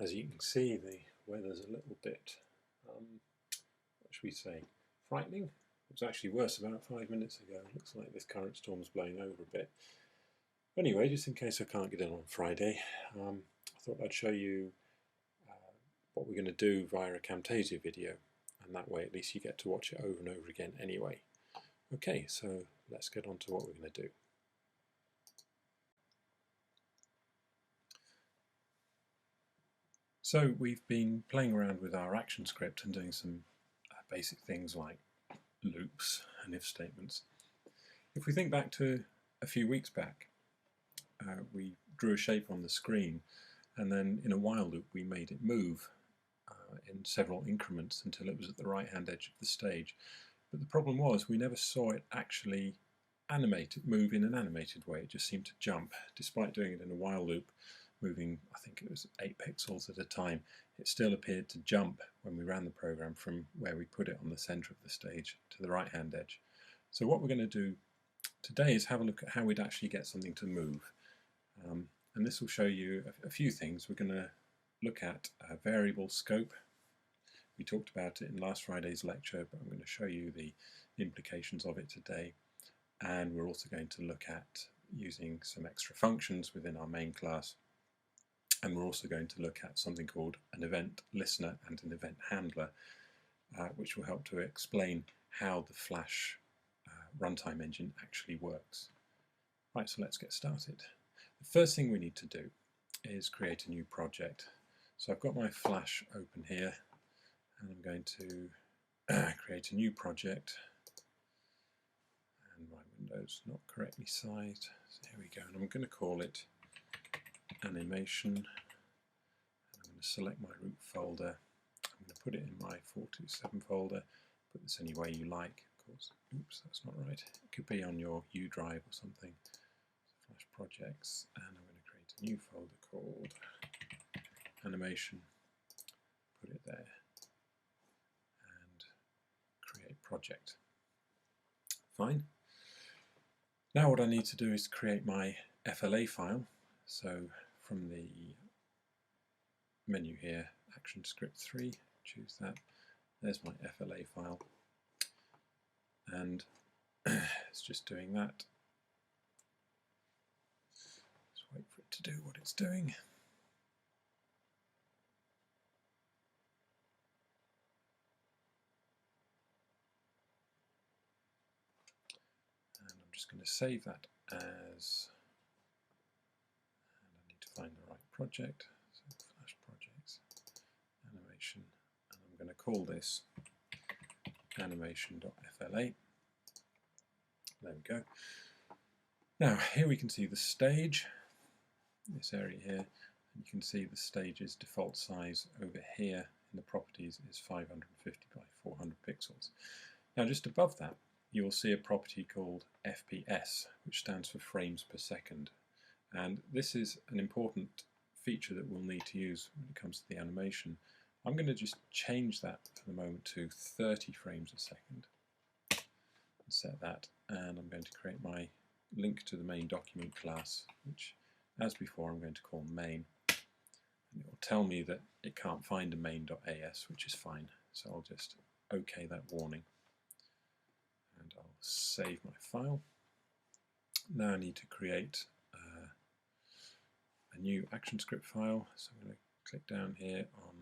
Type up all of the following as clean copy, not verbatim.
As you can see, the weather's a little bit, what should we say, frightening. It was actually worse about 5 minutes ago. Looks like this current storm's blowing over a bit. Anyway, just in case I can't get in on Friday, I thought I'd show you what we're going to do via a Camtasia video, and that way at least you get to watch it over and over again anyway. Okay, so let's get on to what we're going to do. So we've been playing around with our action script and doing some basic things like loops and if statements. If we think back to a few weeks back, we drew a shape on the screen, and then in a while loop we made it move in several increments until it was at the right hand edge of the stage. But the problem was we never saw it actually move in an animated way. It just seemed to jump. Despite doing it in a while loop, moving, I think it was 8 pixels at a time, it still appeared to jump when we ran the program from where we put it on the center of the stage to the right hand edge. So what we're going to do today is have a look at how we'd actually get something to move. And this will show you a few things. We're going to look at variable scope. We talked about it in last Friday's lecture, but I'm going to show you the implications of it today. And we're also going to look at using some extra functions within our main class. And we're also going to look at something called an event listener and an event handler, which will help to explain how the Flash runtime engine actually works. Right, so let's get started. The first thing we need to do is create a new project. So I've got my Flash open here, and I'm going to create a new project. And my window's not correctly sized, so here we go. And I'm going to call it Animation. And I'm going to select my root folder. I'm going to put it in my 427 folder. Put this any way you like, of course. Oops, that's not right. It could be on your U drive or something. Flash projects, and I'm going to create a new folder called Animation. Put it there, and create project. Fine. Now what I need to do is create my FLA file. So from the menu here, Action Script 3, choose that. There's my FLA file, and it's just doing that. Let's wait for it to do what it's doing. And I'm just going to save that as, and I need to find the right project, so Flash Projects, Animation, and I'm going to call this animation.fla. There we go. Now here we can see the stage, this area here, and you can see the stage's default size over here in the properties is 550 by 400 pixels. Now just above that you will see a property called FPS, which stands for frames per second, and this is an important feature that we'll need to use when it comes to the animation. I'm going to just change that for the moment to 30 frames a second and set that, and I'm going to create my link to the main document class, which as before I'm going to call main, and it will tell me that it can't find a main.as, which is fine, so I'll just OK that warning and I'll save my file. Now I need to create a new ActionScript file, so I'm going to click down here on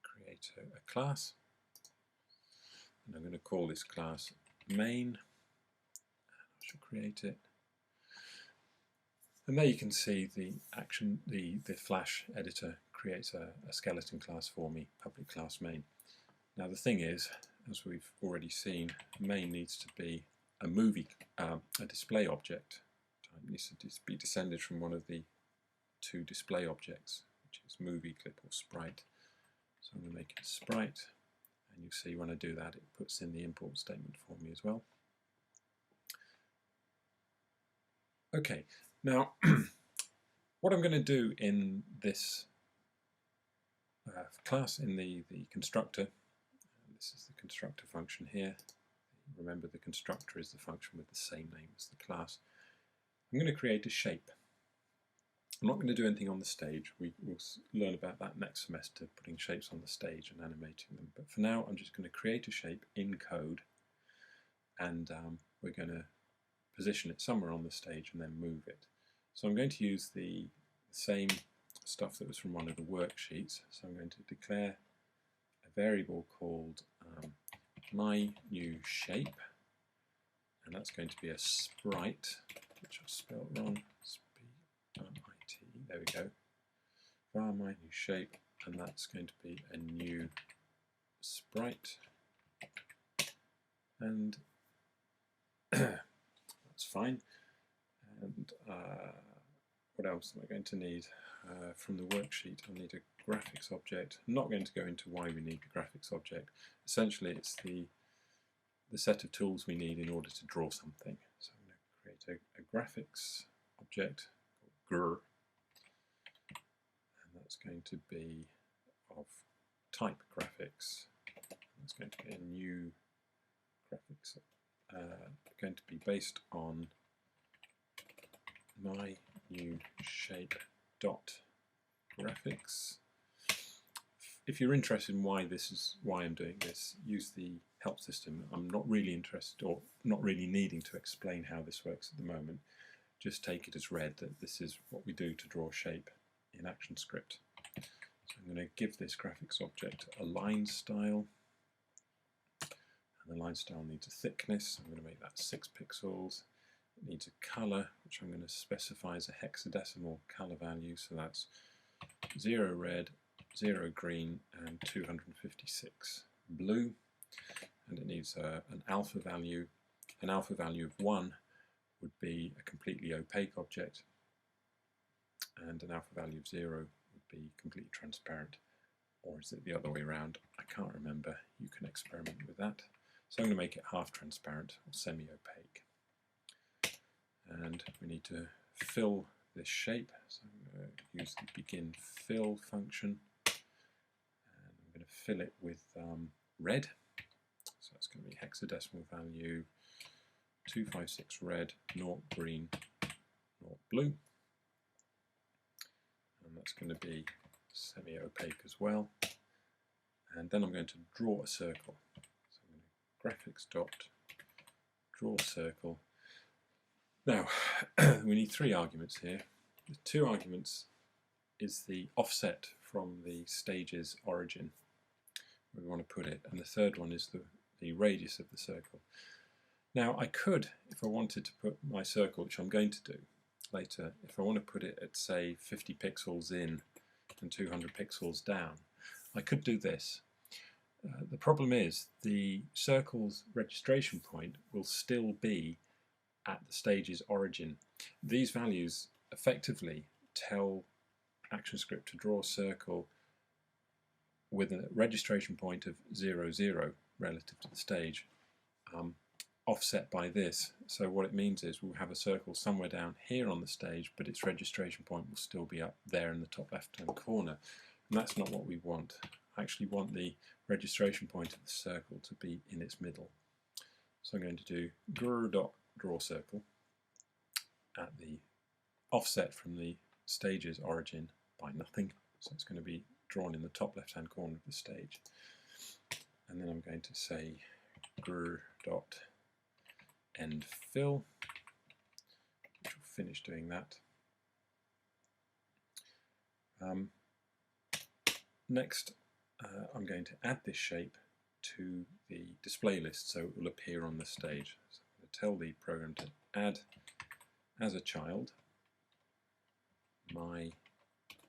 create a class, and I'm going to call this class main. I shall create it, and there you can see the Flash editor creates a skeleton class for me, public class main. Now the thing is, as we've already seen, main needs to be a display object. It needs to be descended from one of the two display objects, which is movie, clip, or sprite. So I'm going to make it a sprite, and you'll see when I do that it puts in the import statement for me as well. Okay, now what I'm going to do in this class, in the constructor, this is the constructor function here. Remember, the constructor is the function with the same name as the class. I'm going to create a shape. I'm not going to do anything on the stage. We will learn about that next semester, putting shapes on the stage and animating them. But for now, I'm just going to create a shape in code, and we're going to position it somewhere on the stage and then move it. So I'm going to use the same stuff that was from one of the worksheets. So I'm going to declare a variable called my new shape, and that's going to be a sprite, which I've spelled wrong, S-P-R-I-T, there we go, var my new shape, and that's going to be a new sprite, and that's fine. And what else am I going to need? From the worksheet, I'll need a graphics object. I'm not going to go into why we need the graphics object. Essentially, it's the set of tools we need in order to draw something. So I'm going to create a graphics object called gr, and that's going to be of type graphics. It's going to be a new graphics, going to be based on my new shape dot graphics. If you're interested in why I'm doing this, use the help system. I'm not really interested, or not really needing to explain how this works at the moment. Just take it as read that this is what we do to draw a shape in ActionScript. So I'm going to give this graphics object a line style, and the line style needs a thickness. I'm going to make that 6 pixels. It needs a colour, which I'm going to specify as a hexadecimal colour value, so that's 0 red, 0 green, and 256 blue. And it needs an alpha value. An alpha value of 1 would be a completely opaque object, and an alpha value of 0 would be completely transparent. Or is it the other way around? I can't remember. You can experiment with that. So I'm going to make it half transparent or semi-opaque. And we need to fill this shape, so I'm going to use the begin fill function, and I'm going to fill it with red, so that's going to be hexadecimal value 256 red, 0 green, 0 blue, and that's going to be semi-opaque as well. And then I'm going to draw a circle, so I'm going to graphics dot draw circle. Now, we need 3 arguments here. The 2 arguments is the offset from the stage's origin, where we want to put it, and the third one is the radius of the circle. Now, I could, if I wanted to put my circle, which I'm going to do later, if I want to put it at, say, 50 pixels in and 200 pixels down, I could do this. The problem is the circle's registration point will still be at the stage's origin. These values effectively tell ActionScript to draw a circle with a registration point of 0, 0 relative to the stage, offset by this. So what it means is we'll have a circle somewhere down here on the stage, but its registration point will still be up there in the top left-hand corner. And that's not what we want. I actually want the registration point of the circle to be in its middle. So I'm going to do gr.draw circle at the offset from the stage's origin by nothing. So it's going to be drawn in the top left-hand corner of the stage. And then I'm going to say gr.endFill, which will finish doing that. Next, I'm going to add this shape to the display list so it will appear on the stage. So I'm going to tell the program to add as a child my,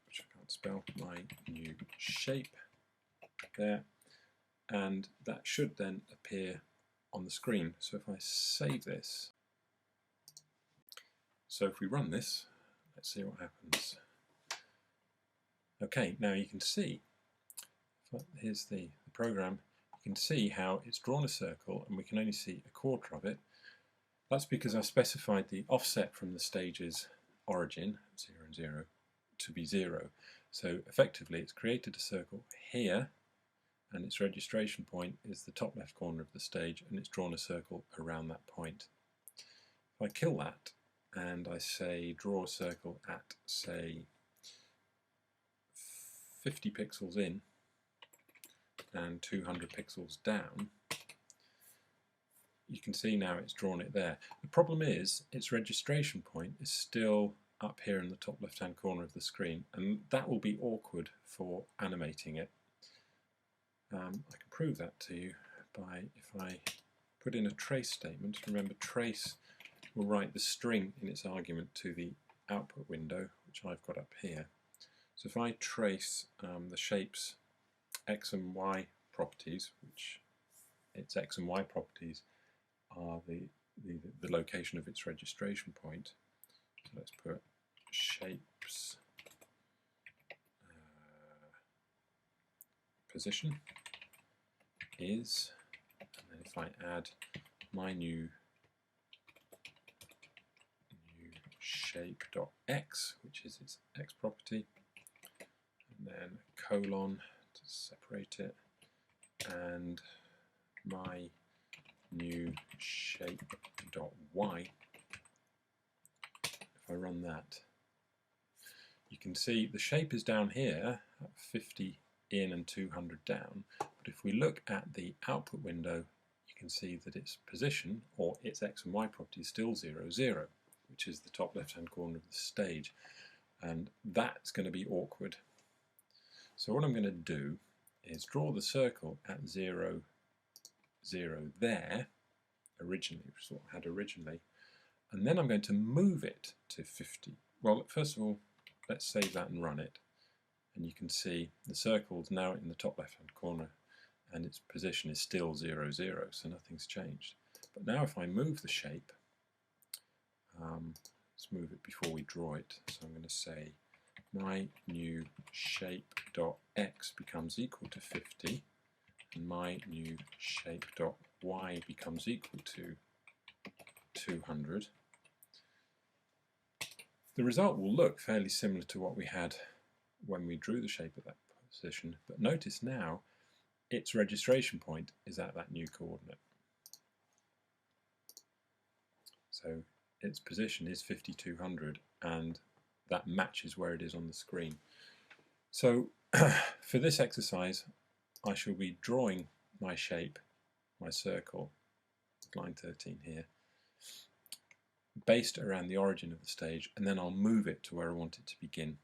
which I can't spell, my new shape there, and that should then appear on the screen. So if I save this, so if we run this, let's see what happens. Okay, now you can see, here's the program, you can see how it's drawn a circle and we can only see a quarter of it. That's because I specified the offset from the stage's origin, 0 and 0, to be 0. So effectively it's created a circle here, and its registration point is the top left corner of the stage, and it's drawn a circle around that point. If I kill that and I say draw a circle at, say, 50 pixels in and 200 pixels down, you can see now it's drawn it there. The problem is its registration point is still up here in the top left hand corner of the screen, and that will be awkward for animating it. I can prove that to you by, if I put in a trace statement. Remember, trace will write the string in its argument to the output window, which I've got up here. So if I trace the shape's x and y properties, which its x and y properties are the location of its registration point. So let's put shapes position is, and then if I add my new shape.x, which is its x property, and then colon to separate it, and my new shape.y. If I run that, you can see the shape is down here at 50 in and 200 down, but if we look at the output window, you can see that its position, or its x and y property, is still 0, 0, which is the top left hand corner of the stage, and that's going to be awkward. So what I'm going to do is draw the circle at 0, 0 there, originally, which is what I had originally, and then I'm going to move it to 50. Well, first of all, let's save that and run it, and you can see the circle's now in the top left hand corner and its position is still 0, 0, so nothing's changed. But now if I move the shape, let's move it before we draw it, so I'm going to say my new shape.x becomes equal to 50, and my new shape.y becomes equal to 200. The result will look fairly similar to what we had when we drew the shape at that position, but notice now its registration point is at that new coordinate. So its position is 5200, and that matches where it is on the screen. So for this exercise, I shall be drawing my shape, my circle, line 13 here, based around the origin of the stage, and then I'll move it to where I want it to begin.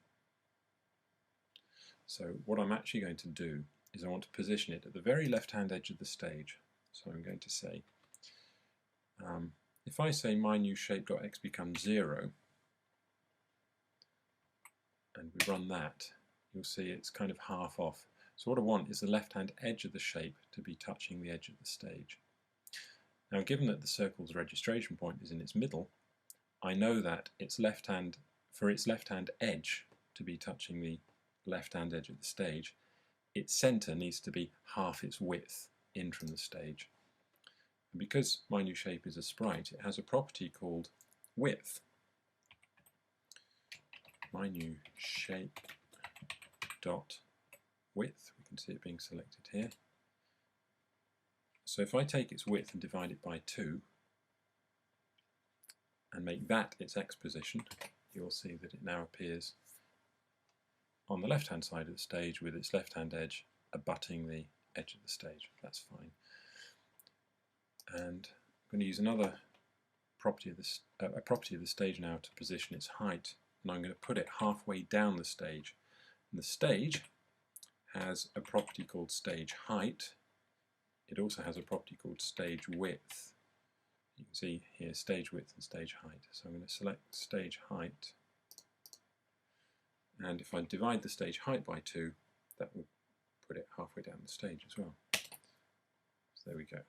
So what I'm actually going to do is I want to position it at the very left-hand edge of the stage. So I'm going to say, if I say my new shape.x becomes 0, and we run that, you'll see it's kind of half off. So what I want is the left-hand edge of the shape to be touching the edge of the stage. Now, given that the circle's registration point is in its middle, I know that for its left-hand edge to be touching the left-hand edge of the stage, its centre needs to be half its width in from the stage. And because my new shape is a sprite, it has a property called width. My new shape dot width, we can see it being selected here. So if I take its width and divide it by 2 and make that its x position, you'll see that it now appears on the left hand side of the stage with its left hand edge abutting the edge of the stage. That's fine. And I'm going to use another property of this, a property of the stage now to position its height, and I'm going to put it halfway down the stage. And the stage has a property called stage height. It also has a property called stage width. You can see here stage width and stage height. So I'm going to select stage height, and if I divide the stage height by 2, that will put it halfway down the stage as well. So there we go.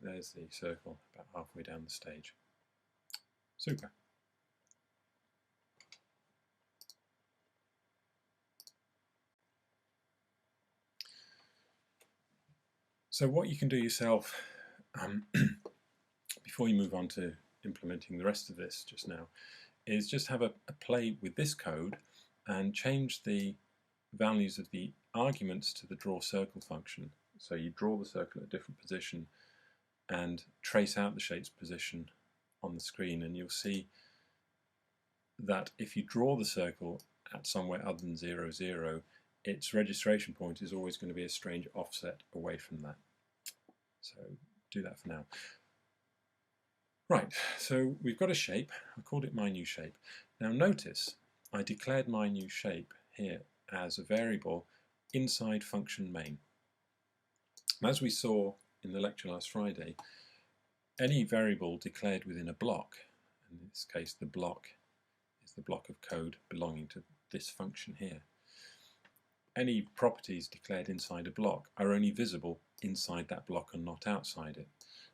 There's the circle about halfway down the stage. Super. So what you can do yourself before you move on to implementing the rest of this just now is just have a play with this code and change the values of the arguments to the draw circle function. So you draw the circle at a different position and trace out the shape's position on the screen, and you'll see that if you draw the circle at somewhere other than 0, 0, its registration point is always going to be a strange offset away from that. So do that for now. Right, so we've got a shape. I called it my new shape. Now notice I declared my new shape here as a variable inside function main. As we saw in the lecture last Friday, any variable declared within a block, in this case the block is the block of code belonging to this function here. Any properties declared inside a block are only visible inside that block and not outside it.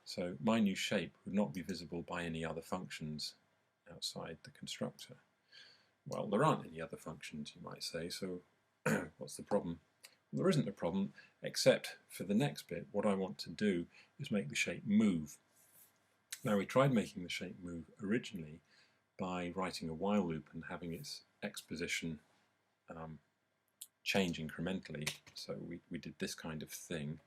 So my new shape would not be visible by any other functions outside the constructor. Well, there aren't any other functions, you might say, so what's the problem? Well, there isn't a problem, except for the next bit. What I want to do is make the shape move. Now, we tried making the shape move originally by writing a while loop and having its x position change incrementally. So we did this kind of thing.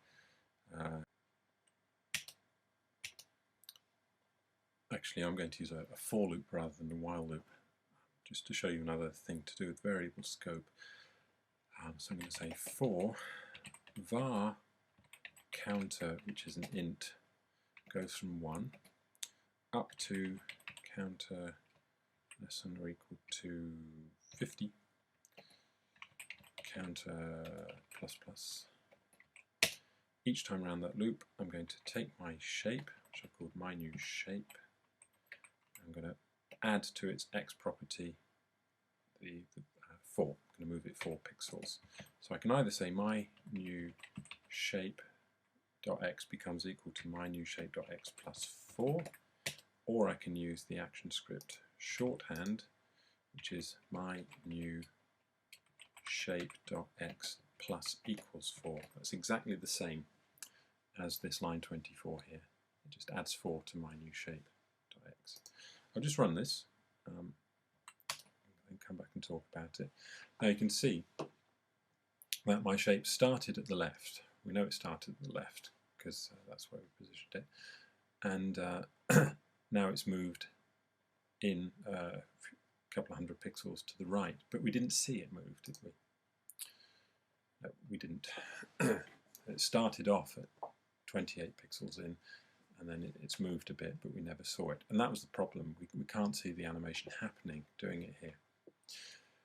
Actually, I'm going to use a for loop rather than a while loop, just to show you another thing to do with variable scope. So I'm going to say for var counter, which is an int, goes from 1 up to counter less than or equal to 50, counter plus plus. Each time around that loop, I'm going to take my shape, which I've called my new shape. I'm going to add to its x property the 4. I'm going to move it 4 pixels. So I can either say my new shape dot x becomes equal to my new shape dot x plus 4, or I can use the action script shorthand, which is my new shape dot x plus equals 4. That's exactly the same as this line 24 here. It just adds 4 to my new shape dot x. I'll just run this and come back and talk about it. Now you can see that my shape started at the left. We know it started at the left because that's where we positioned it, and now it's moved in a couple of hundred pixels to the right, but we didn't see it move, did we? No, we didn't. It started off at 28 pixels in, and then it's moved a bit, but we never saw it. And that was the problem. We can't see the animation happening, doing it here.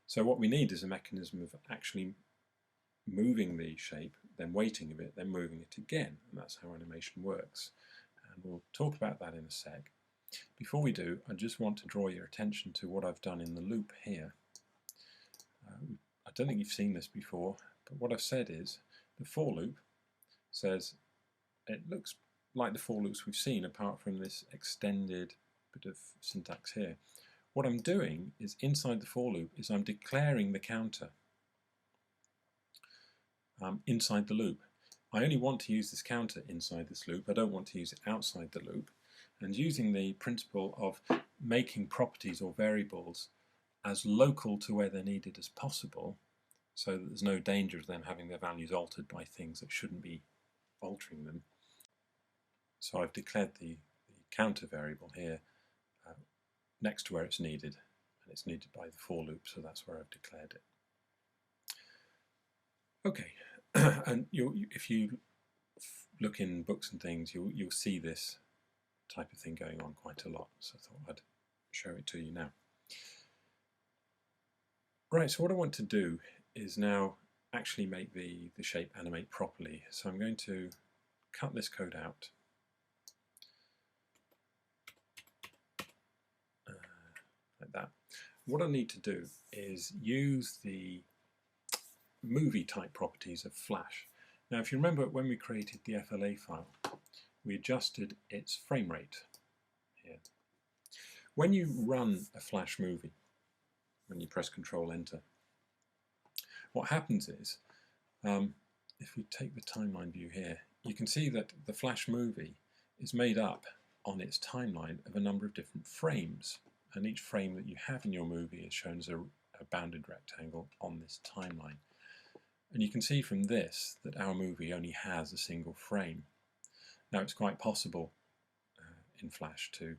So what we need is a mechanism of actually moving the shape, then waiting a bit, then moving it again. And that's how animation works. And we'll talk about that in a sec. Before we do, I just want to draw your attention to what I've done in the loop here. I don't think you've seen this before, but what I've said is the for loop says it looks like the for loops we've seen, apart from this extended bit of syntax here. What I'm doing is inside the for loop is I'm declaring the counter inside the loop. I only want to use this counter inside this loop. I don't want to use it outside the loop. And using the principle of making properties or variables as local to where they're needed as possible, so that there's no danger of them having their values altered by things that shouldn't be altering them. So I've declared the counter variable here next to where it's needed, and it's needed by the for loop, so that's where I've declared it. Okay, and if you look in books and things, you'll see this type of thing going on quite a lot, so I thought I'd show it to you now. Right, so what I want to do is now actually make the shape animate properly. So I'm going to cut this code out. Like that. What I need to do is use the movie type properties of Flash. Now if you remember when we created the FLA file, we adjusted its frame rate here. When you run a Flash movie, when you press Control Enter, what happens is, if we take the timeline view here, you can see that the Flash movie is made up on its timeline of a number of different frames, and each frame that you have in your movie is shown as a bounded rectangle on this timeline. And you can see from this that our movie only has a single frame. Now it's quite possible in Flash to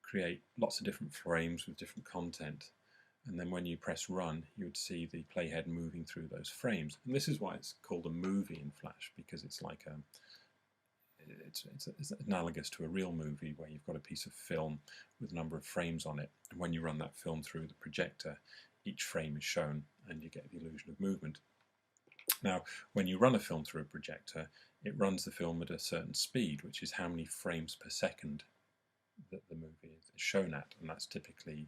create lots of different frames with different content, and then when you press run, you would see the playhead moving through those frames. And this is why it's called a movie in Flash, because it's like it's analogous to a real movie where you've got a piece of film with a number of frames on it, and when you run that film through the projector, each frame is shown and you get the illusion of movement. Now, when you run a film through a projector, it runs the film at a certain speed, which is how many frames per second that the movie is shown at, and that's typically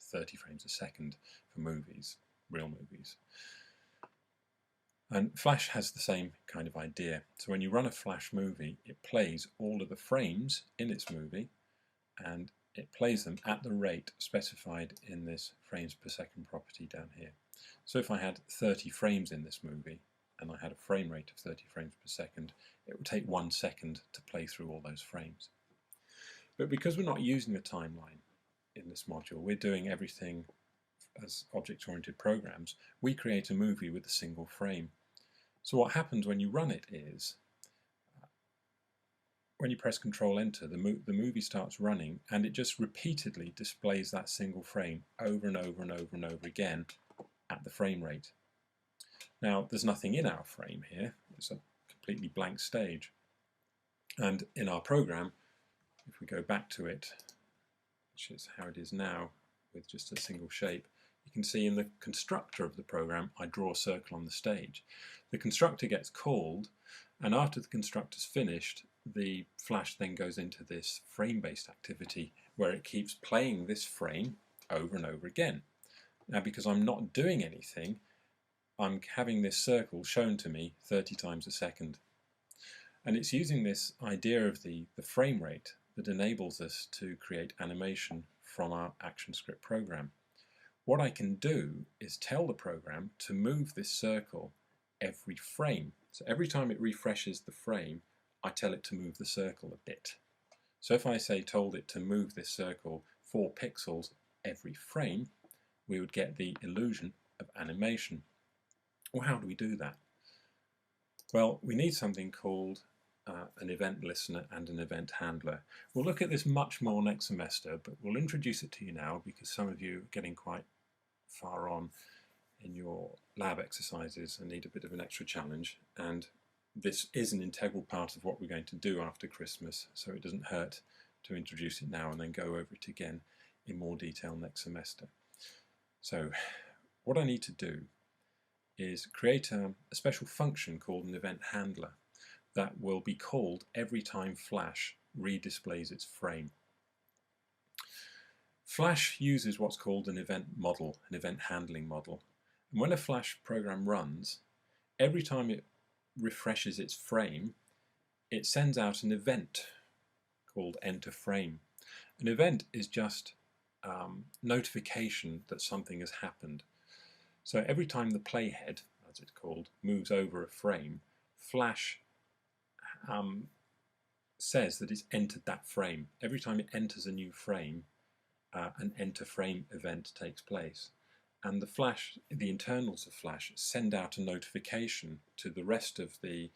30 frames a second for movies, real movies. And Flash has the same kind of idea. So when you run a Flash movie, it plays all of the frames in its movie, and it plays them at the rate specified in this frames per second property down here. So if I had 30 frames in this movie, and I had a frame rate of 30 frames per second, it would take 1 second to play through all those frames. But because we're not using the timeline in this module, we're doing everything as object-oriented programs, we create a movie with a single frame. So what happens when you run it is, when you press Control-Enter, the movie starts running, and it just repeatedly displays that single frame over and over and over and over again at the frame rate. Now, there's nothing in our frame here. It's a completely blank stage. And in our program, if we go back to it, which is how it is now, with just a single shape, you can see in the constructor of the program, I draw a circle on the stage. The constructor gets called, and after the constructor's finished, the Flash then goes into this frame-based activity where it keeps playing this frame over and over again. Now, because I'm not doing anything, I'm having this circle shown to me 30 times a second. And it's using this idea of the frame rate that enables us to create animation from our ActionScript program. What I can do is tell the program to move this circle every frame. So every time it refreshes the frame, I tell it to move the circle a bit. So if I told it to move this circle 4 pixels every frame, we would get the illusion of animation. Well, how do we do that? Well, we need something called an event listener and an event handler. We'll look at this much more next semester, but we'll introduce it to you now because some of you are getting quite far on in your lab exercises and need a bit of an extra challenge, and this is an integral part of what we're going to do after Christmas, so it doesn't hurt to introduce it now and then go over it again in more detail next semester. So what I need to do is create a special function called an event handler that will be called every time Flash redisplays its frame. Flash uses what's called an event model, an event handling model. And when a Flash program runs, every time it refreshes its frame, it sends out an event called enter frame. An event is just notification that something has happened. So every time the playhead, as it's called, moves over a frame, Flash says that it's entered that frame. Every time it enters a new frame, an enter frame event takes place. And the internals of Flash send out a notification to the rest of the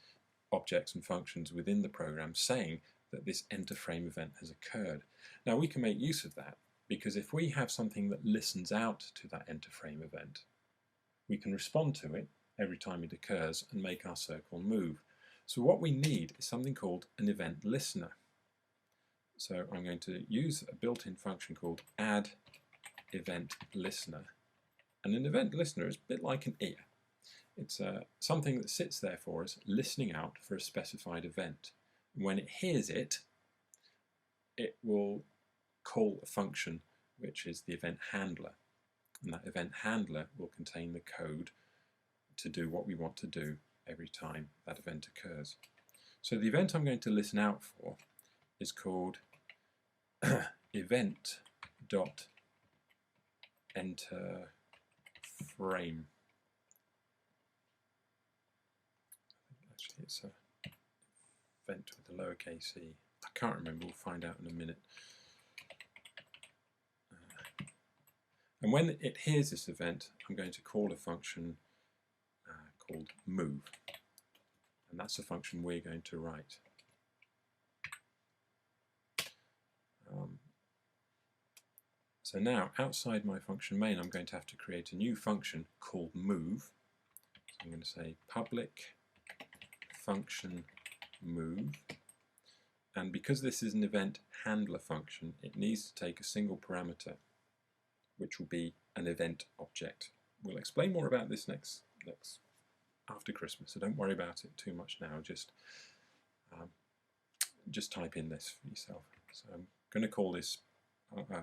objects and functions within the program saying that this enter frame event has occurred. Now we can make use of that because if we have something that listens out to that enter frame event, we can respond to it every time it occurs and make our circle move. So what we need is something called an event listener. So I'm going to use a built-in function called add event listener. And an event listener is a bit like an ear. It's something that sits there for us, listening out for a specified event. And when it hears it, it will call a function which is the event handler. And that event handler will contain the code to do what we want to do every time that event occurs. So the event I'm going to listen out for is called event.enterFrame. Actually, it's a event with a lowercase e. I can't remember, we'll find out in a minute. And when it hears this event, I'm going to call a function called move. And that's the function we're going to write. So now outside my function main I'm going to have to create a new function called move. So I'm going to say public function move, and because this is an event handler function it needs to take a single parameter which will be an event object. We'll explain more about this next after Christmas, so don't worry about it too much now, just type in this for yourself. So I'm going to call this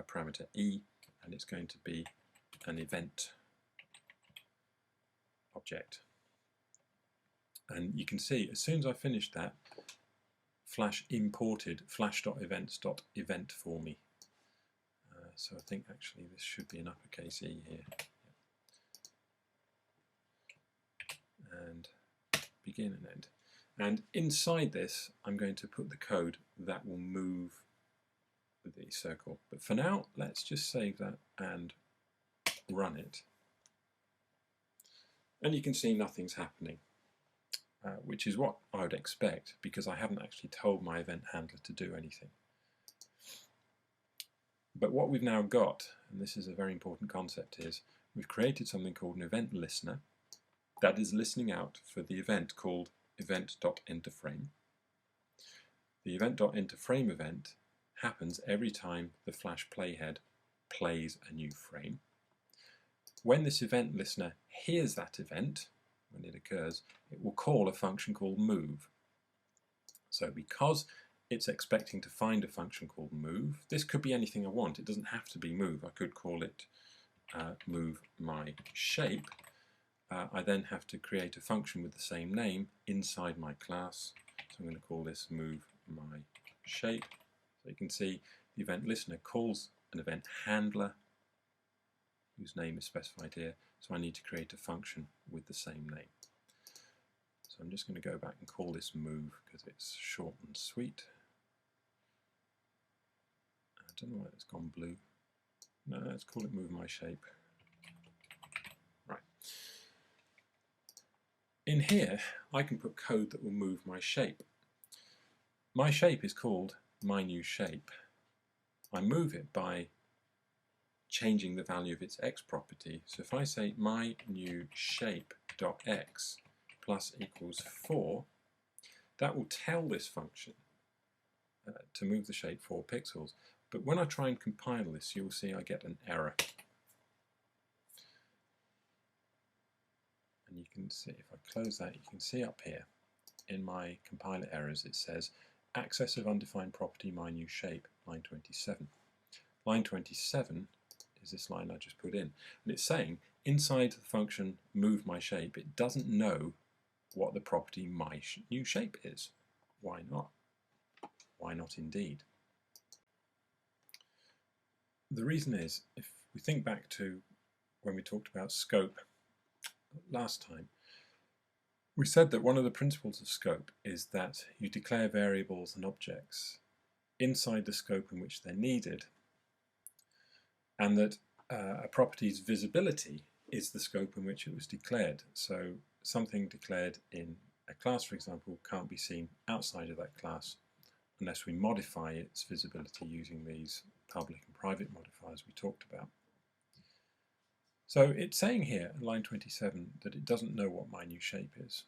parameter E, and it's going to be an event object. And you can see as soon as I finished that, Flash imported flash.events.event for me. So I think actually this should be an uppercase E here. And begin and end. And inside this I'm going to put the code that will move the circle. But for now let's just save that and run it. And you can see nothing's happening, which is what I would expect because I haven't actually told my event handler to do anything. But what we've now got, and this is a very important concept, is we've created something called an event listener that is listening out for the event called event.enterFrame. The event.enterFrame event happens every time the Flash playhead plays a new frame. When this event listener hears that event, when it occurs, it will call a function called move. So because it's expecting to find a function called move, this could be anything I want. It doesn't have to be move. I could call it move my shape. I then have to create a function with the same name inside my class. So I'm going to call this move my shape. So you can see the event listener calls an event handler whose name is specified here. So I need to create a function with the same name. So I'm just going to go back and call this move because it's short and sweet. I don't know why it's gone blue. No, let's call it move my shape. Right. In here, I can put code that will move my shape. My shape is called my new shape. I move it by changing the value of its x property. So if I say my new shape.x plus equals 4, that will tell this function to move the shape 4 pixels. But when I try and compile this, you'll see I get an error. And you can see, if I close that, you can see up here in my compiler errors it says access of undefined property my new shape, line 27. Line 27 is this line I just put in. And it's saying inside the function move my shape, it doesn't know what the property my new shape is. Why not? Why not indeed? The reason is, if we think back to when we talked about scope last time, we said that one of the principles of scope is that you declare variables and objects inside the scope in which they're needed, and that a property's visibility is the scope in which it was declared. So something declared in a class, for example, can't be seen outside of that class unless we modify its visibility using these public and private modifiers we talked about. So it's saying here in line 27 that it doesn't know what my new shape is.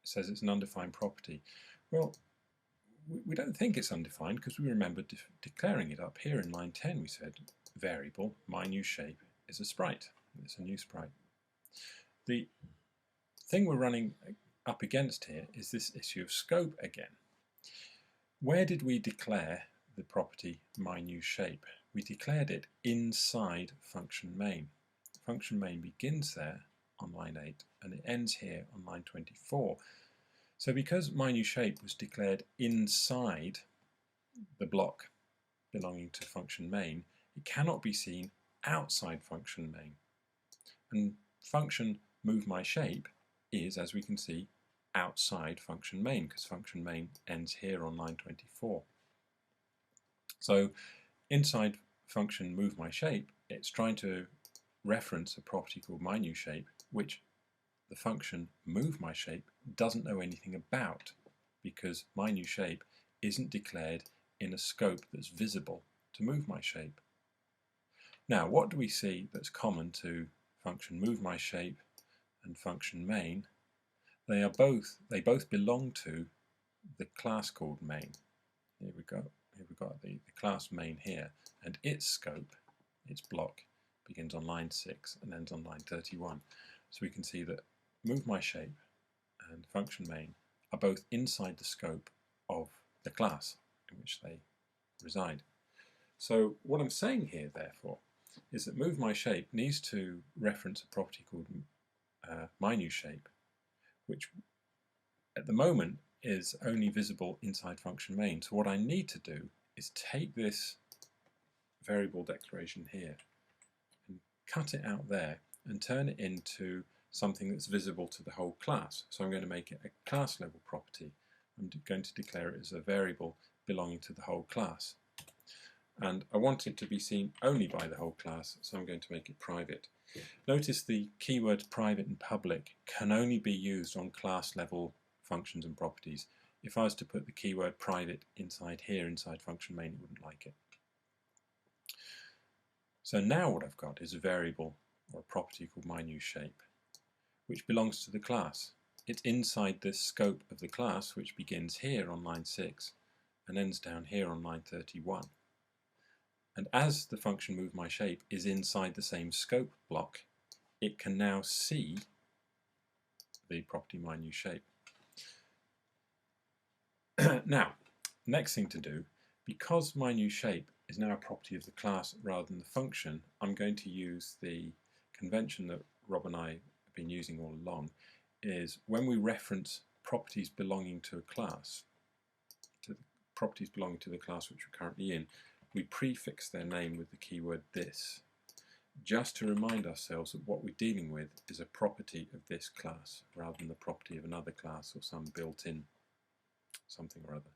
It says it's an undefined property. Well, we don't think it's undefined because we remember declaring it up here in line 10. We said variable my new shape is a sprite. It's a new sprite. The thing we're running up against here is this issue of scope again. Where did we declare the property my new shape? We declared it inside function main. Function main begins there on line 8 and it ends here on line 24. So because my new shape was declared inside the block belonging to function main, it cannot be seen outside function main. And function move my shape is, as we can see, outside function main because function main ends here on line 24. So inside function move my shape, it's trying to reference a property called my new shape, which the function move my shape doesn't know anything about because my new shape isn't declared in a scope that's visible to move my shape. Now, what do we see that's common to function moveMyShape and function main? They both belong to the class called main. Here we go. Here we've got the class main here, and its scope, its block, begins on line 6 and ends on line 31. So we can see that moveMyShape and function main are both inside the scope of the class in which they reside. So what I'm saying here, therefore, is that moveMyShape needs to reference a property called myNewShape, which at the moment is only visible inside function main. So what I need to do is take this variable declaration here and cut it out there and turn it into something that's visible to the whole class. So I'm going to make it a class level property. I'm going to declare it as a variable belonging to the whole class. And I want it to be seen only by the whole class, so I'm going to make it private. Notice the keywords private and public can only be used on class level functions and properties. If I was to put the keyword private inside here, inside function main, it wouldn't like it. So now what I've got is a variable or a property called myNewShape, which belongs to the class. It's inside the scope of the class, which begins here on line 6 and ends down here on line 31. And as the function moveMyShape is inside the same scope block, it can now see the property myNewShape. Now, next thing to do, because myNewShape is now a property of the class rather than the function, I'm going to use the convention that Rob and I have been using all along, is when we reference properties belonging to a class, to the properties belonging to the class which we're currently in, we prefix their name with the keyword this, just to remind ourselves that what we're dealing with is a property of this class rather than the property of another class or some built-in something or other.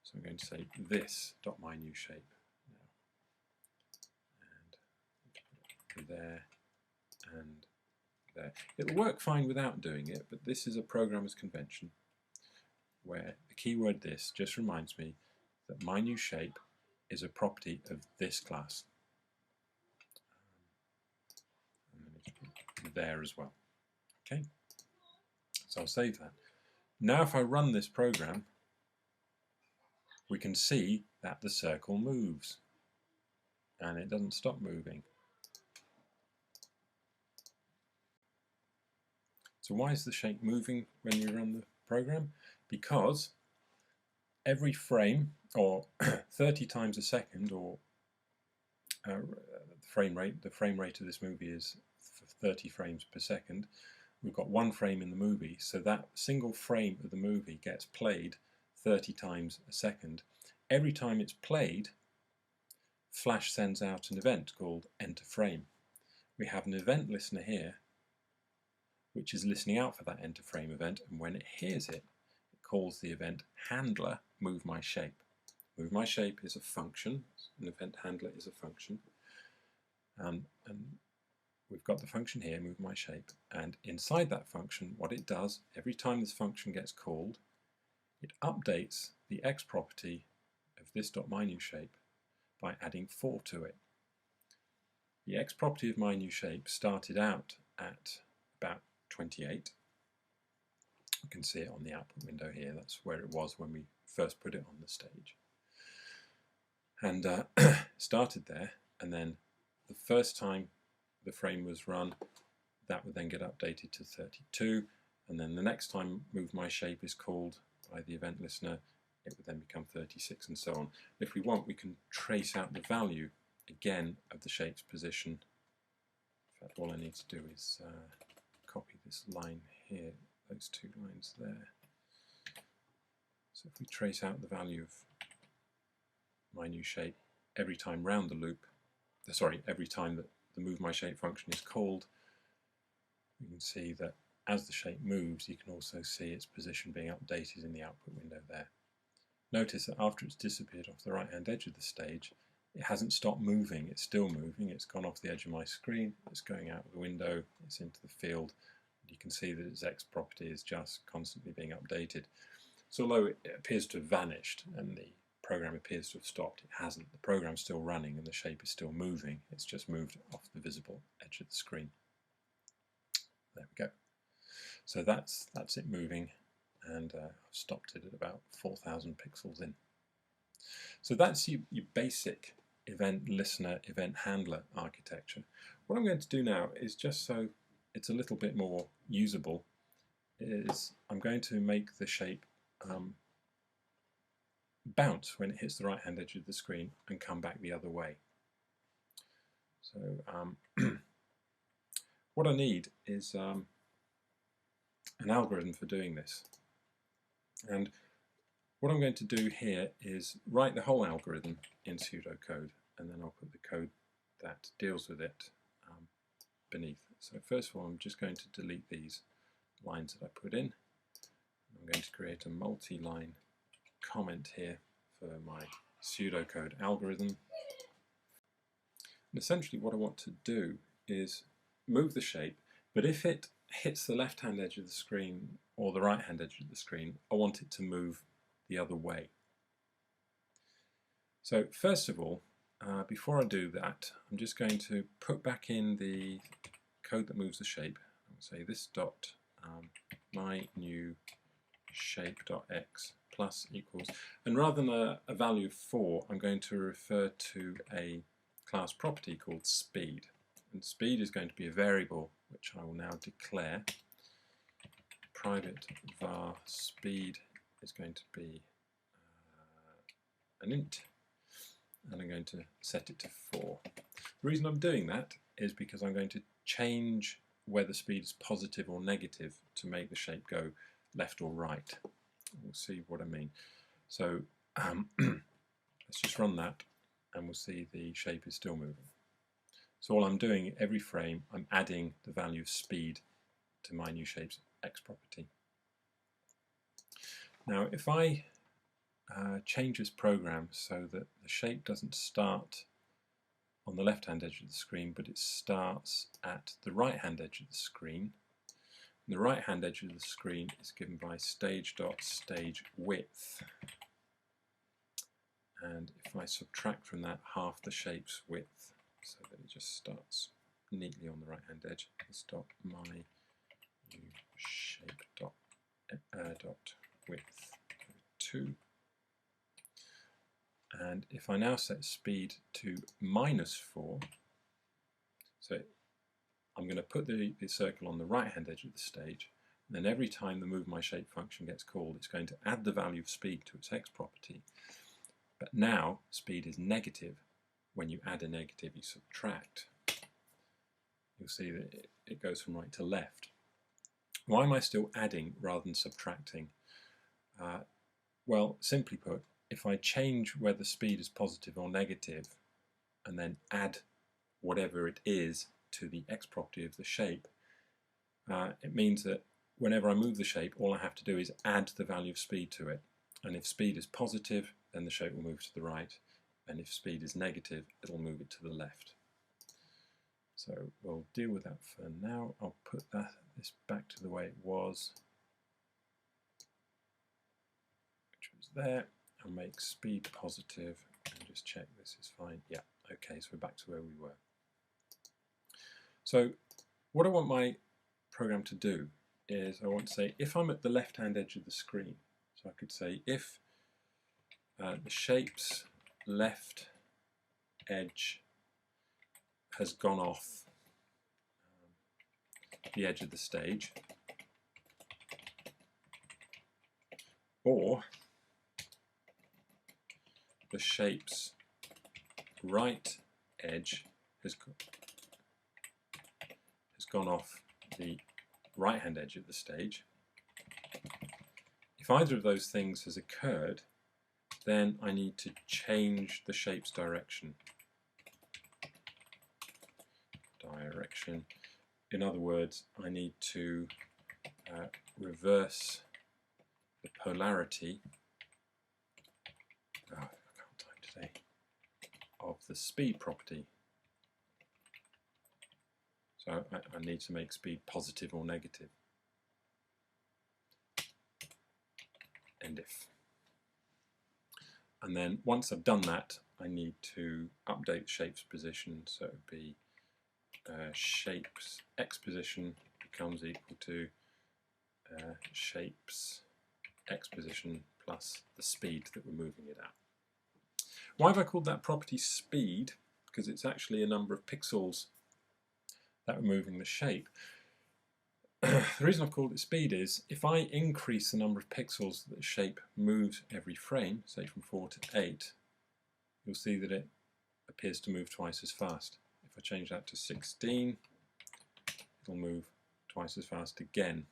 So I'm going to say this.myNewShape now, and there and there. It'll work fine without doing it, but this is a programmer's convention where the keyword this just reminds me that myNewShape is a property of this class. And then it's there as well. Okay, so I'll save that. Now if I run this program, we can see that the circle moves and it doesn't stop moving. So why is the shape moving when you run the program? Because every frame, or 30 times a second, or the frame rate of this movie is 30 frames per second. We've got one frame in the movie, so that single frame of the movie gets played 30 times a second. Every time it's played, Flash sends out an event called enter frame. We have an event listener here which is listening out for that enter frame event, and when it hears it, it calls the event handler moveMyShape. moveMyShape is a function, an event handler is a function, and we've got the function here, moveMyShape, and inside that function, what it does, every time this function gets called, it updates the X property of this.myNewShape by adding 4 to it. The X property of myNewShape started out at about 28. You can see it on the output window here. That's where it was when we first put it on the stage. And started there, and then the first time the frame was run, that would then get updated to 32, and then the next time moveMyShape is called by the event listener, it would then become 36, and so on. If we want, we can trace out the value again of the shape's position. In fact, all I need to do is copy this line here, those 2 lines there. So if we trace out the value of myNewShape every time round the loop, every time that the moveMyShape function is called, you can see that as the shape moves, you can also see its position being updated in the output window there. Notice that after it's disappeared off the right-hand edge of the stage, it hasn't stopped moving, it's still moving, it's gone off the edge of my screen, it's going out of the window, it's into the field, and you can see that its X property is just constantly being updated. So although it appears to have vanished and the program appears to have stopped. It hasn't. The program's still running and the shape is still moving. It's just moved off the visible edge of the screen. There we go. So that's it moving, and I've stopped it at about 4,000 pixels in. So that's your basic event listener, event handler architecture. What I'm going to do now is, just so it's a little bit more usable, is I'm going to make the shape bounce when it hits the right hand edge of the screen and come back the other way. So what I need is an algorithm for doing this, and what I'm going to do here is write the whole algorithm in pseudocode, and then I'll put the code that deals with it beneath. So first of all, I'm just going to delete these lines that I put in. I'm going to create a multi-line comment here for my pseudocode algorithm. And essentially what I want to do is move the shape, but if it hits the left-hand edge of the screen or the right-hand edge of the screen, I want it to move the other way. So first of all, before I do that, I'm just going to put back in the code that moves the shape. I'll say this dot my new shape.x plus equals, and rather than a value of 4, I'm going to refer to a class property called speed, and speed is going to be a variable which I will now declare. Private var speed is going to be an int, and I'm going to set it to 4. The reason I'm doing that is because I'm going to change whether speed is positive or negative to make the shape go left or right. We'll see what I mean. So let's just run that, and we'll see the shape is still moving. So all I'm doing every frame, I'm adding the value of speed to my new shape's x property. Now if I change this program so that the shape doesn't start on the left hand edge of the screen, but it starts at the right hand edge of the screen. And the right hand edge of the screen is given by stage.stage width, and if I subtract from that half the shape's width so that it just starts neatly on the right hand edge, this dot my new shape dot width 2. And if I now set speed to -4, so I'm going to put the circle on the right hand edge of the stage, and then every time the move my shape function gets called, it's going to add the value of speed to its x property. But now speed is negative. When you add a negative, you subtract. You'll see that it goes from right to left. Why am I still adding rather than subtracting? Well, simply put, if I change whether speed is positive or negative and then add whatever it is to the x property of the shape, it means that whenever I move the shape, all I have to do is add the value of speed to it. And if speed is positive, then the shape will move to the right, and if speed is negative, it'll move it to the left. So we'll deal with that for now. I'll put this back to the way it was, which was there. I'll make speed positive and just check this is fine. Yeah, okay, so we're back to where we were. So what I want my program to do is I want to say if I'm at the left hand edge of the screen, so I could say if the shape's left edge has gone off the edge of the stage, or the shape's right edge has gone off the right hand edge of the stage. If either of those things has occurred, then I need to change the shape's direction. In other words, I need to reverse the polarity I can't type today, of the speed property. So I need to make speed positive or negative. And if. And then once I've done that, I need to update the shape's position, so it would be shape's x position becomes equal to shape's x position plus the speed that we're moving it at. Why have I called that property speed? Because it's actually a number of pixels that we're moving the shape. The reason I've called it speed is if I increase the number of pixels that the shape moves every frame, say from 4 to 8, you'll see that it appears to move twice as fast. If I change that to 16, it'll move twice as fast again.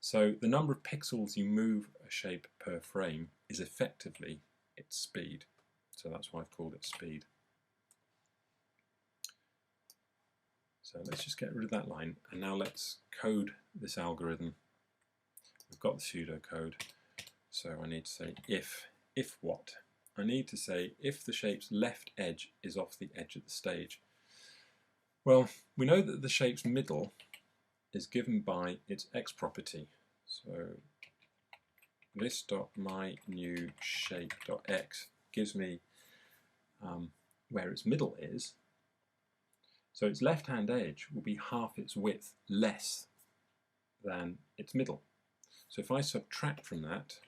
So the number of pixels you move a shape per frame is effectively its speed. So that's why I've called it speed. So let's just get rid of that line, and now let's code this algorithm. We've got the pseudocode, so I need to say if what? I need to say if the shape's left edge is off the edge of the stage. Well, we know that the shape's middle is given by its x property. So this.myNewShape.x gives me where its middle is. So its left-hand edge will be half its width less than its middle. So if I subtract from that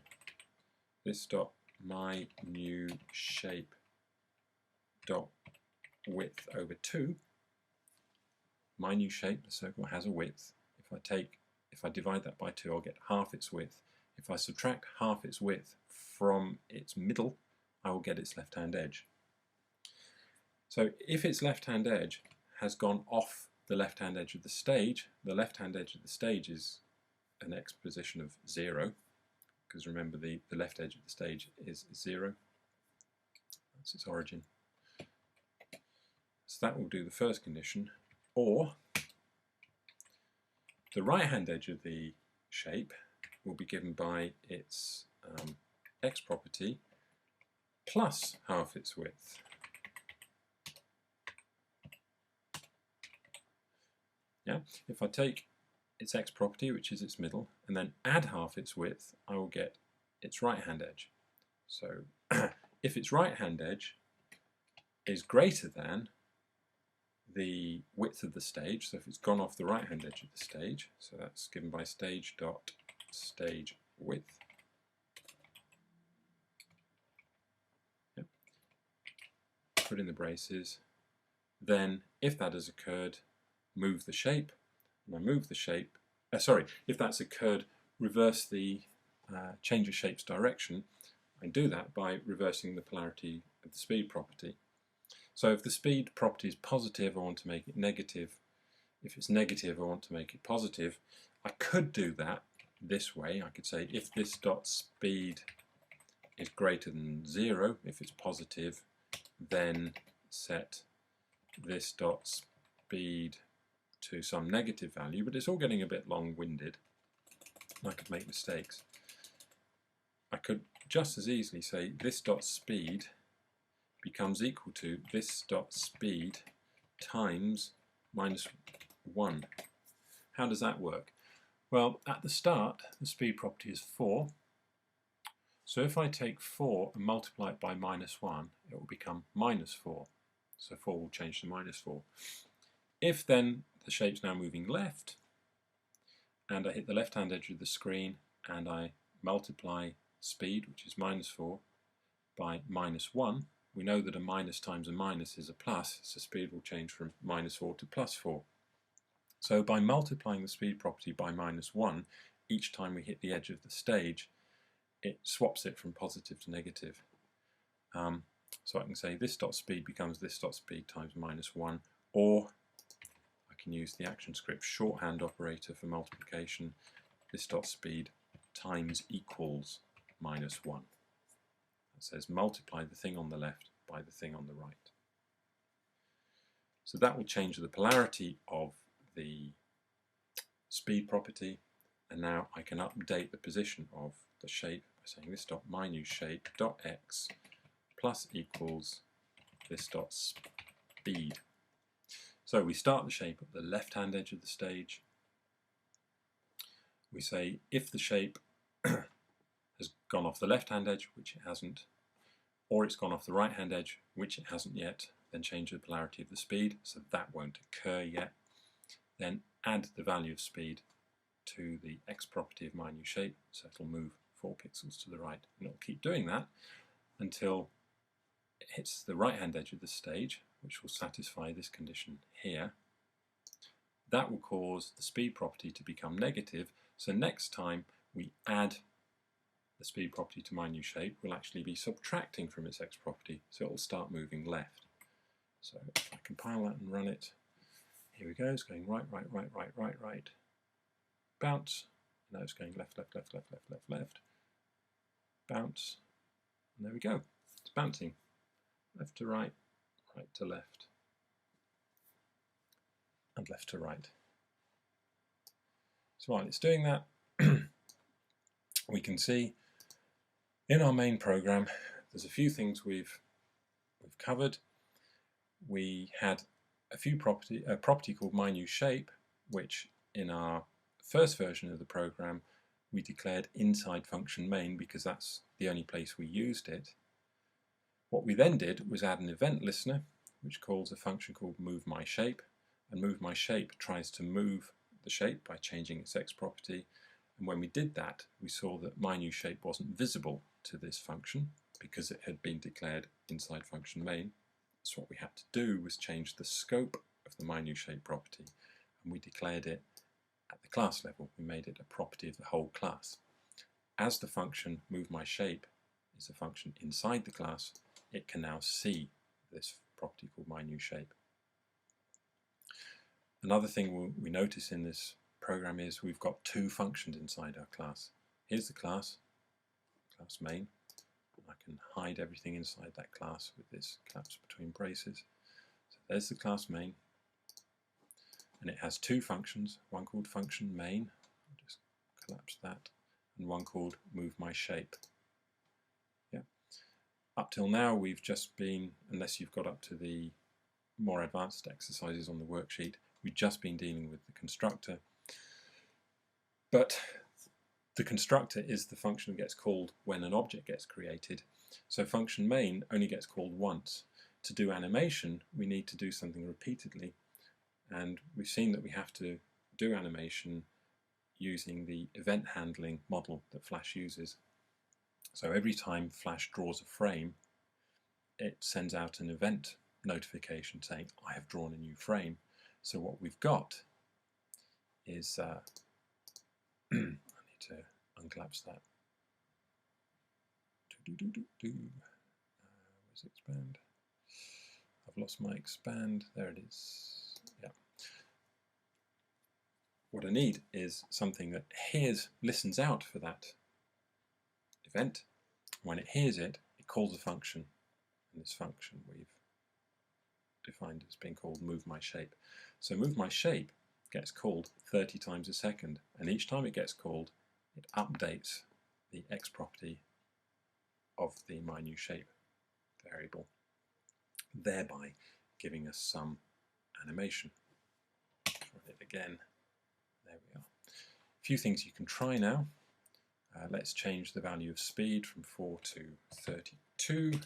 this.myNewShape.width over 2, my new shape, the circle, has a width. If I divide that by 2, I'll get half its width. If I subtract half its width from its middle, I will get its left-hand edge. So if its left-hand edge has gone off the left-hand edge of the stage, the left-hand edge of the stage is an x position of 0, because remember the left edge of the stage is 0. That's its origin. So that will do the first condition. Or the right-hand edge of the shape will be given by its x property plus half its width. Yeah? If I take its x property, which is its middle, and then add half its width, I will get its right-hand edge. So if its right-hand edge is greater than the width of the stage, so if it's gone off the right-hand edge of the stage, so that's given by stage.stage width. Yep. Put in the braces. Then, if that has occurred, move the shape. And I move the shape. If that's occurred, reverse the change of shape's direction. I do that by reversing the polarity of the speed property. So if the speed property is positive, I want to make it negative. If it's negative, I want to make it positive. I could do that this way. I could say if this dot speed is greater than 0, if it's positive, then set this dot speed to some negative value, but it's all getting a bit long-winded. I could make mistakes. I could just as easily say this dot speed becomes equal to this dot speed times -1. How does that work? Well, at the start, the speed property is 4. So if I take 4 and multiply it by -1, it will become -4. So 4 will change to -4. If then the shape's now moving left, and I hit the left-hand edge of the screen, and I multiply speed, which is -4, by -1, we know that a minus times a minus is a plus, so speed will change from -4 to +4. So by multiplying the speed property by -1, each time we hit the edge of the stage, it swaps it from positive to negative. So I can say this dot speed becomes this dot speed times -1, or I can use the ActionScript shorthand operator for multiplication, this dot speed times equals -1. It says multiply the thing on the left by the thing on the right. So that will change the polarity of the speed property, and now I can update the position of the shape by saying this dot myNewShape.x plus equals this dot speed. So we start the shape at the left-hand edge of the stage. We say if the shape has gone off the left-hand edge, which it hasn't, or it's gone off the right hand edge, which it hasn't yet, then change the polarity of the speed, so that won't occur yet. Then add the value of speed to the X property of my new shape, so it'll move 4 pixels to the right, and it'll keep doing that until it hits the right hand edge of the stage, which will satisfy this condition here. That will cause the speed property to become negative, so next time we add the speed property to my new shape, we'll actually be subtracting from its X property, so it will start moving left. So if I compile that and run it, here we go, it's going right, right, right, right, right, right, bounce, now it's going left, left, left, left, left, left, left, bounce, and there we go, it's bouncing left to right, right to left, and left to right. So while it's doing that, we can see in our main program there's a few things we've covered. We had a property called myNewShape, which in our first version of the program we declared inside function main because that's the only place we used it. What we then did was add an event listener which calls a function called moveMyShape, and moveMyShape tries to move the shape by changing its X property, and when we did that we saw that myNewShape wasn't visible to this function because it had been declared inside function main. So what we had to do was change the scope of the myNewShape property, and we declared it at the class level. We made it a property of the whole class. As the function moveMyShape is a function inside the class, it can now see this property called myNewShape. Another thing we notice in this program is we've got 2 functions inside our class. Here's the class main. I can hide everything inside that class with this collapse between braces. So there's the class main, and it has 2 functions, one called function main, I'll just collapse that, and one called moveMyShape. Yeah. Up till now we've just been, unless you've got up to the more advanced exercises on the worksheet, we've just been dealing with the constructor. But the constructor is the function that gets called when an object gets created. So function main only gets called once. To do animation, we need to do something repeatedly. And we've seen that we have to do animation using the event handling model that Flash uses. So every time Flash draws a frame, it sends out an event notification saying, I have drawn a new frame. So what we've got is I need to uncollapse that. Where's expand? I've lost my expand. There it is. Yeah. What I need is something that listens out for that event. When it hears it, it calls a function. And this function we've defined as being called moveMyShape. So moveMyShape gets called 30 times a second, and each time it gets called, it updates the X property of the myNewShape variable, thereby giving us some animation. Try it again. There we are. A few things you can try now. Let's change the value of speed from 4 to 32.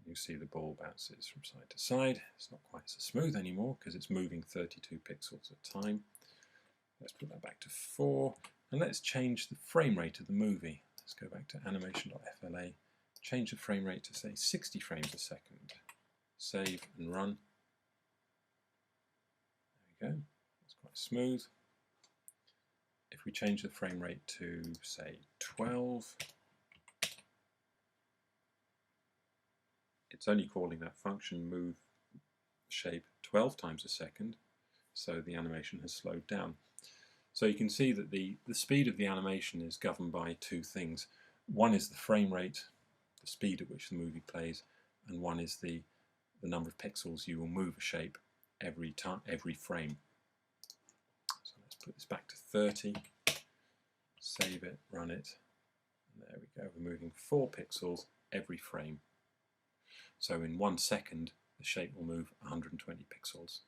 You see the ball bounces from side to side. It's not quite so smooth anymore because it's moving 32 pixels at a time. Let's put that back to 4, and let's change the frame rate of the movie. Let's go back to animation.fla, change the frame rate to say 60 frames a second. Save and run. There we go, that's quite smooth. If we change the frame rate to say 12, it's only calling that function moveShape 12 times a second, so the animation has slowed down. So you can see that the speed of the animation is governed by 2 things. One is the frame rate, the speed at which the movie plays, and one is the number of pixels you will move a shape every frame. So let's put this back to 30, save it, run it, and there we go, we're moving 4 pixels every frame. So in 1 second, the shape will move 120 pixels.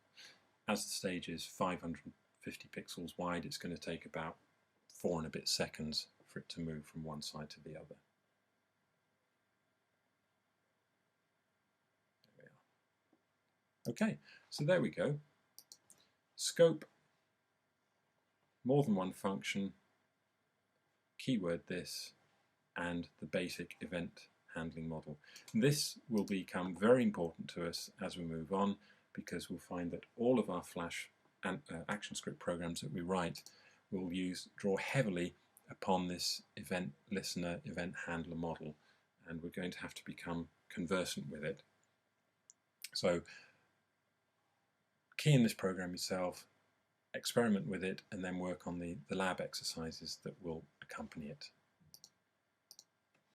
As the stage is 550 pixels wide, it's going to take about 4 and a bit seconds for it to move from one side to the other. Okay, so there we go. Scope, more than one function, keyword this, and the basic event handling model. And this will become very important to us as we move on, because we'll find that all of our Flash and ActionScript programs that we write will draw heavily upon this event listener, event handler model, and we're going to have to become conversant with it. So key in this program yourself, experiment with it, and then work on the lab exercises that will accompany it.